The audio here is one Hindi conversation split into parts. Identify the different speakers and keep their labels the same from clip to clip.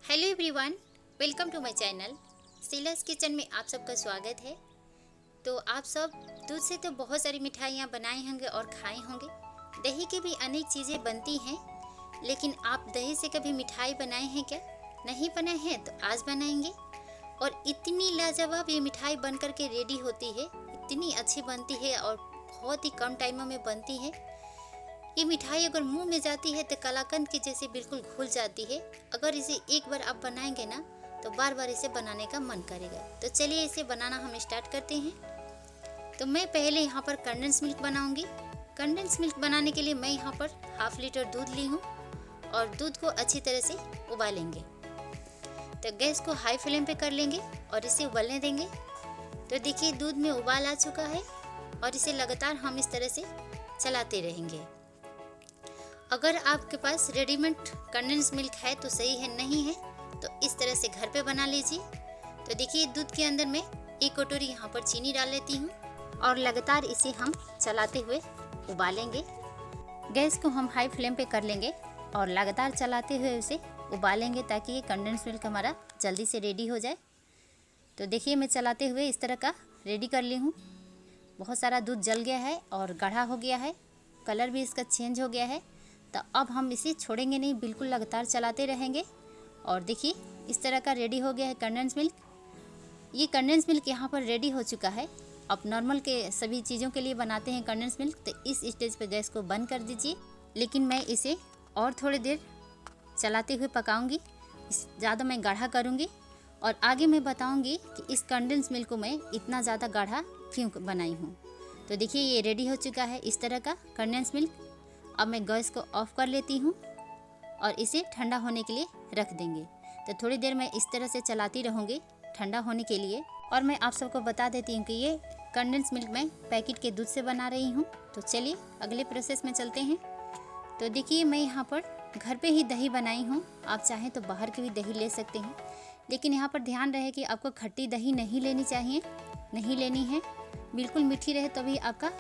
Speaker 1: Hello everyone, welcome to my channel Sheela's kitchen में आप सबका स्वागत है। तो आप सब दूध से तो बहुत सारी मिठाइयाँ बनाए होंगे और खाए होंगे। दही की भी अनेक चीज़ें बनती हैं, लेकिन आप दही से कभी मिठाई बनाए हैं क्या? नहीं बनाए हैं तो आज बनाएंगे। और इतनी लाजवाब ये मिठाई बन कर के रेडी होती है, इतनी अच्छी बनती है और बहुत ही कम टाइम में बनती है। ये मिठाई अगर मुंह में जाती है तो कलाकंद की जैसे बिल्कुल घुल जाती है। अगर इसे एक बार आप बनाएंगे ना तो बार बार इसे बनाने का मन करेगा। तो चलिए इसे बनाना हम स्टार्ट करते हैं। तो मैं पहले यहाँ पर कंडेंस मिल्क बनाऊंगी। कंडेंस मिल्क बनाने के लिए मैं यहाँ पर हाफ लीटर दूध ली हूँ और दूध को अच्छी तरह से उबालेंगे। तो गैस को हाई फ्लेम पे कर लेंगे और इसे उबलने देंगे। तो देखिए दूध में उबाल आ चुका है और इसे लगातार हम इस तरह से चलाते रहेंगे। अगर आपके पास रेडीमेड कंडेंस मिल्क है तो सही है, नहीं है तो इस तरह से घर पे बना लीजिए। तो देखिए दूध के अंदर मैं एक कटोरी यहाँ पर चीनी डाल लेती हूँ और लगातार इसे हम चलाते हुए उबालेंगे। गैस को हम हाई फ्लेम पे कर लेंगे और लगातार चलाते हुए इसे उबालेंगे ताकि ये कंडेंस मिल्क हमारा जल्दी से रेडी हो जाए। तो देखिए मैं चलाते हुए इस तरह का रेडी कर ली हूँ। बहुत सारा दूध जल गया है और गाढ़ा हो गया है, कलर भी इसका चेंज हो गया है। तो अब हम इसे छोड़ेंगे नहीं, बिल्कुल लगातार चलाते रहेंगे। और देखिए इस तरह का रेडी हो गया है कंडेंस मिल्क। ये कंडेंस मिल्क यहाँ पर रेडी हो चुका है। अब नॉर्मल के सभी चीज़ों के लिए बनाते हैं कंडेंस मिल्क, तो इस स्टेज पे गैस को बंद कर दीजिए। लेकिन मैं इसे और थोड़ी देर चलाते हुए पकाऊंगी, ज़्यादा मैं गाढ़ा करूँगी और आगे मैं बताऊँगी कि इस कंडेंस मिल्क को मैं इतना ज़्यादा गाढ़ा क्यों बनाई हूँ। तो देखिए ये रेडी हो चुका है इस तरह का कंडेंस मिल्क। अब मैं गैस को ऑफ कर लेती हूँ और इसे ठंडा होने के लिए रख देंगे। तो थोड़ी देर मैं इस तरह से चलाती रहूँगी ठंडा होने के लिए। और मैं आप सबको बता देती हूँ कि ये कंडेंस मिल्क मैं पैकेट के दूध से बना रही हूँ। तो चलिए अगले प्रोसेस में चलते हैं। तो देखिए मैं यहाँ पर घर पे ही दही बनाई हूँ। आप चाहें तो बाहर की भी दही ले सकते हैं, लेकिन यहाँ पर ध्यान रहे कि आपको खट्टी दही नहीं लेनी चाहिए, नहीं लेनी है। बिल्कुल मीठी रहे तभी आपका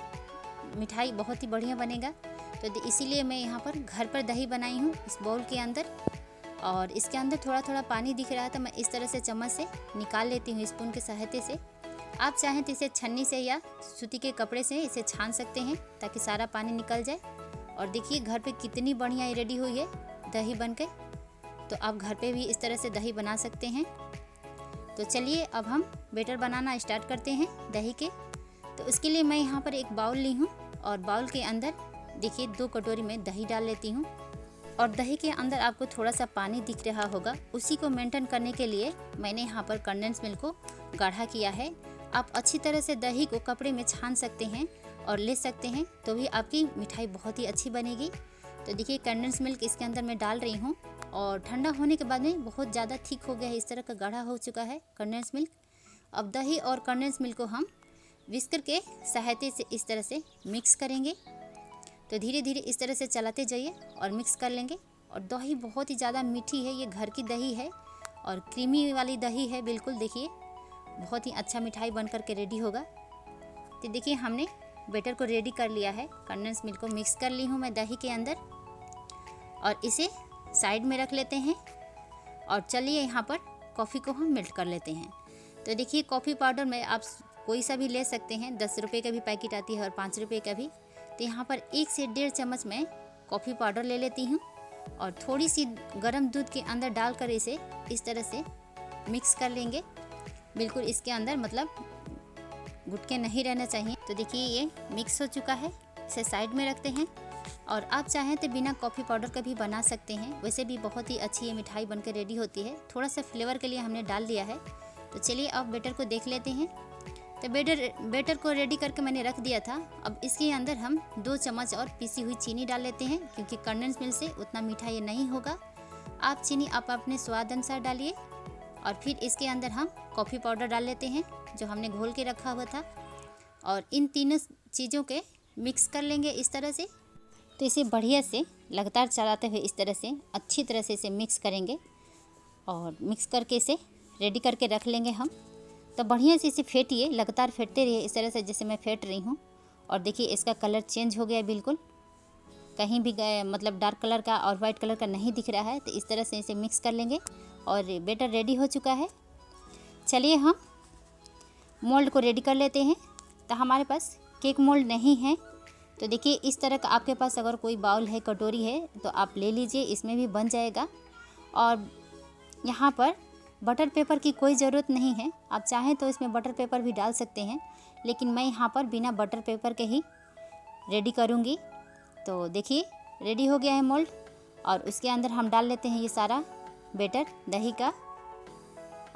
Speaker 1: मिठाई बहुत ही बढ़िया बनेगा। तो इसीलिए मैं यहाँ पर घर पर दही बनाई हूँ इस बाउल के अंदर। और इसके अंदर थोड़ा थोड़ा पानी दिख रहा था, मैं इस तरह से चम्मच से निकाल लेती हूँ स्पून के सहायता से। आप चाहें तो इसे छन्नी से या सूती के कपड़े से इसे छान सकते हैं ताकि सारा पानी निकल जाए। और देखिए घर पे कितनी बढ़िया ये रेडी हुई है दही बन के। तो आप घर पे भी इस तरह से दही बना सकते हैं। तो चलिए अब हम बैटर बनाना स्टार्ट करते हैं दही के। तो उसके लिए मैं यहाँ पर एक बाउल ली हूँ और बाउल के अंदर देखिए 2 कटोरी में दही डाल लेती हूँ। और दही के अंदर आपको थोड़ा सा पानी दिख रहा होगा, उसी को मेंटेन करने के लिए मैंने यहाँ पर कंडेंस मिल्क को गाढ़ा किया है। आप अच्छी तरह से दही को कपड़े में छान सकते हैं और ले सकते हैं, तो भी आपकी मिठाई बहुत ही अच्छी बनेगी। तो देखिए कंडेंस मिल्क इसके अंदर मैं डाल रही हूँ और ठंडा होने के बाद में बहुत ज़्यादा थिक हो गया है, इस तरह का गाढ़ा हो चुका है कंडेंस मिल्क। अब दही और कंडेंस मिल्क को हम विस्कर के सहायता से इस तरह से मिक्स करेंगे। तो धीरे धीरे इस तरह से चलाते जाइए और मिक्स कर लेंगे। और दही बहुत ही ज़्यादा मीठी है, ये घर की दही है और क्रीमी वाली दही है बिल्कुल। देखिए बहुत ही अच्छा मिठाई बन कर के रेडी होगा। तो देखिए हमने बैटर को रेडी कर लिया है, कंडेंस मिल्क को मिक्स कर ली हूँ मैं दही के अंदर और इसे साइड में रख लेते हैं। और चलिए यहाँ पर कॉफ़ी को हम मेल्ट कर लेते हैं। तो देखिए कॉफ़ी पाउडर में आप कोई सा भी ले सकते हैं, 10 रुपये का भी पैकेट आती है और 5 रुपये का भी। तो यहाँ पर 1 से 1.5 चम्मच मैं कॉफ़ी पाउडर ले लेती हूँ और थोड़ी सी गर्म दूध के अंदर डालकर इसे इस तरह से मिक्स कर लेंगे। बिल्कुल इसके अंदर मतलब गुटके नहीं रहना चाहिए। तो देखिए ये मिक्स हो चुका है, इसे साइड में रखते हैं। और आप चाहें तो बिना कॉफ़ी पाउडर का भी बना सकते हैं, वैसे भी बहुत ही अच्छी ये मिठाई बनकर रेडी होती है। थोड़ा सा फ्लेवर के लिए हमने डाल दिया है। तो चलिए अब बैटर को देख लेते हैं। तो बैटर को रेडी करके मैंने रख दिया था। अब इसके अंदर हम 2 चम्मच और पीसी हुई चीनी डाल लेते हैं, क्योंकि कंडेंस मिल्क से उतना मीठा ये नहीं होगा। आप चीनी आप अपने स्वाद अनुसार डालिए। और फिर इसके अंदर हम कॉफ़ी पाउडर डाल लेते हैं जो हमने घोल के रखा हुआ था। और इन तीनों चीज़ों के मिक्स कर लेंगे इस तरह से। तो इसे बढ़िया से लगातार चलाते हुए इस तरह से अच्छी तरह से इसे मिक्स करेंगे और मिक्स करके इसे रेडी करके रख लेंगे हम। तो बढ़िया से इसे फेंटिए, लगातार फेंटते रहिए इस तरह से जैसे मैं फेंट रही हूँ। और देखिए इसका कलर चेंज हो गया बिल्कुल। कहीं भी मतलब डार्क कलर का और वाइट कलर का नहीं दिख रहा है। तो इस तरह से इसे मिक्स कर लेंगे और बैटर रेडी हो चुका है। चलिए हम मोल्ड को रेडी कर लेते हैं। तो हमारे पास केक मोल्ड नहीं है, तो देखिए इस तरह का आपके पास अगर कोई बाउल है, कटोरी है, तो आप ले लीजिए, इसमें भी बन जाएगा। और यहाँ पर बटर पेपर की कोई ज़रूरत नहीं है, आप चाहें तो इसमें बटर पेपर भी डाल सकते हैं, लेकिन मैं यहाँ पर बिना बटर पेपर के ही रेडी करूँगी। तो देखिए रेडी हो गया है मोल्ड, और उसके अंदर हम डाल लेते हैं ये सारा बैटर दही का।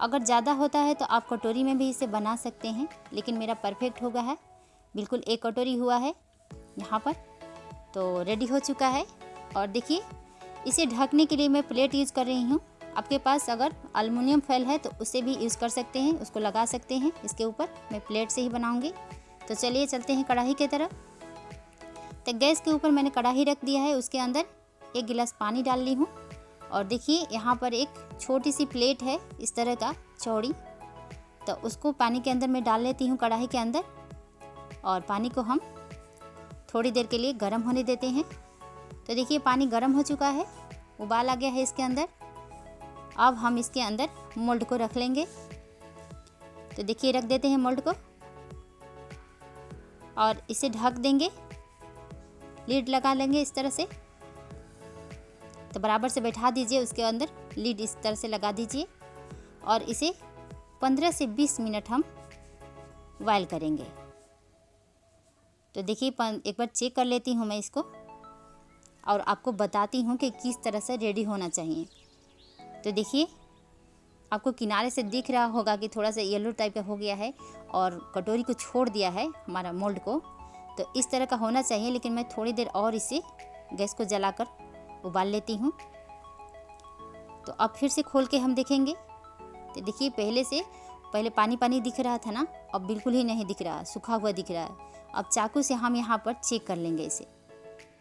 Speaker 1: अगर ज़्यादा होता है तो आप कटोरी में भी इसे बना सकते हैं, लेकिन मेरा परफेक्ट हो गया है, बिल्कुल एक कटोरी हुआ है यहाँ पर। तो रेडी हो चुका है। और देखिए इसे ढकने के लिए मैं प्लेट यूज़ कर रही हूँ। आपके पास अगर एल्युमिनियम फॉइल है तो उसे भी यूज़ कर सकते हैं, उसको लगा सकते हैं इसके ऊपर। मैं प्लेट से ही बनाऊँगी। तो चलिए चलते हैं कढ़ाई की तरफ। तो गैस के ऊपर मैंने कढ़ाई रख दिया है, उसके अंदर 1 गिलास पानी डाल ली हूँ। और देखिए यहाँ पर एक छोटी सी प्लेट है इस तरह का चौड़ी, तो उसको पानी के अंदर मैं डाल लेती हूँ कढ़ाई के अंदर। और पानी को हम थोड़ी देर के लिए गर्म होने देते हैं। तो देखिए पानी गर्म हो चुका है, उबाल आ गया है इसके अंदर। अब हम इसके अंदर मोल्ड को रख लेंगे। तो देखिए रख देते हैं मोल्ड को और इसे ढक देंगे, लीड लगा लेंगे इस तरह से। तो बराबर से बैठा दीजिए, उसके अंदर लीड इस तरह से लगा दीजिए और इसे 15 से 20 मिनट हम बॉयल करेंगे। तो देखिए एक बार चेक कर लेती हूँ मैं इसको और आपको बताती हूँ कि किस तरह से रेडी होना चाहिए। तो देखिए आपको किनारे से दिख रहा होगा कि थोड़ा सा येलो टाइप का हो गया है और कटोरी को छोड़ दिया है हमारा मोल्ड को। तो इस तरह का होना चाहिए, लेकिन मैं थोड़ी देर और इसे गैस को जलाकर उबाल लेती हूँ। तो अब फिर से खोल के हम देखेंगे। तो देखिए पहले पानी पानी दिख रहा था ना, अब बिल्कुल ही नहीं दिख रहा, सूखा हुआ दिख रहा है। अब चाकू से हम यहाँ पर चेक कर लेंगे इसे,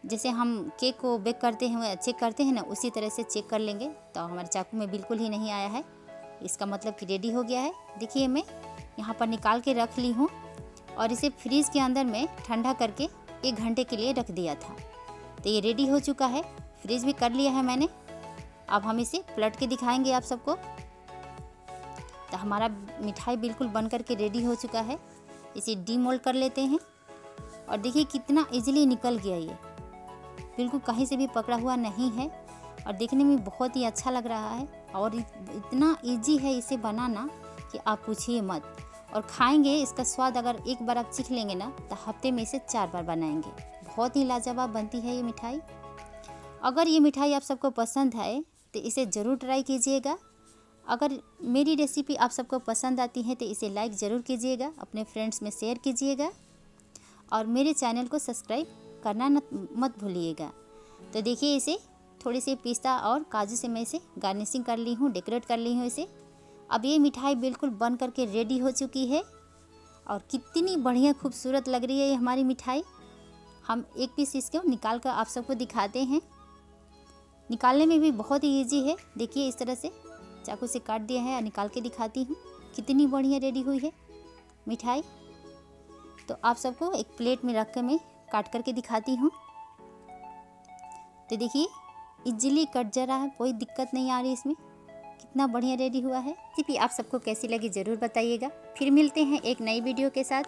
Speaker 1: जैसे हम केक को बेक करते हैं चेक करते हैं ना, उसी तरह से चेक कर लेंगे। तो हमारे चाकू में बिल्कुल ही नहीं आया है, इसका मतलब कि रेडी हो गया है। देखिए मैं यहाँ पर निकाल के रख ली हूँ और इसे फ्रीज के अंदर में ठंडा करके 1 घंटे के लिए रख दिया था। तो ये रेडी हो चुका है, फ्रीज भी कर लिया है मैंने। अब हम इसे पलट के दिखाएंगे आप सबको। तो हमारा मिठाई बिल्कुल बन कर के रेडी हो चुका है। इसे डीमोल्ड कर लेते हैं और देखिए कितना इजीली निकल गया, ये बिल्कुल कहीं से भी पकड़ा हुआ नहीं है और देखने में बहुत ही अच्छा लग रहा है। और इतना इजी है इसे बनाना कि आप पूछिए मत। और खाएंगे इसका स्वाद अगर एक बार आप चख लेंगे ना, तो हफ्ते में इसे 4 बार बनाएंगे। बहुत ही लाजवाब बनती है ये मिठाई। अगर ये मिठाई आप सबको पसंद आए तो इसे ज़रूर ट्राई कीजिएगा। अगर मेरी रेसिपी आप सबको पसंद आती है तो इसे लाइक ज़रूर कीजिएगा, अपने फ्रेंड्स में शेयर कीजिएगा और मेरे चैनल को सब्सक्राइब करना मत भूलिएगा। तो देखिए इसे थोड़ी सी पिस्ता और काजू से मैं इसे गार्निशिंग कर ली हूँ, डेकोरेट कर ली हूँ इसे। अब ये मिठाई बिल्कुल बन करके रेडी हो चुकी है और कितनी बढ़िया खूबसूरत लग रही है ये हमारी मिठाई। हम एक पीस इसको निकाल कर आप सबको दिखाते हैं। निकालने में भी बहुत ही ईजी है। देखिए इस तरह से चाकू से काट दिया है और निकाल के दिखाती हूँ, कितनी बढ़िया रेडी हुई है मिठाई। तो आप सबको एक प्लेट में रख कर मैं काट करके दिखाती हूँ। तो देखिए इजीली कट जा रहा है, कोई दिक्कत नहीं आ रही इसमें, कितना बढ़िया रेडी हुआ है। रेसिपी आप सबको कैसी लगी ज़रूर बताइएगा। फिर मिलते हैं एक नई वीडियो के साथ।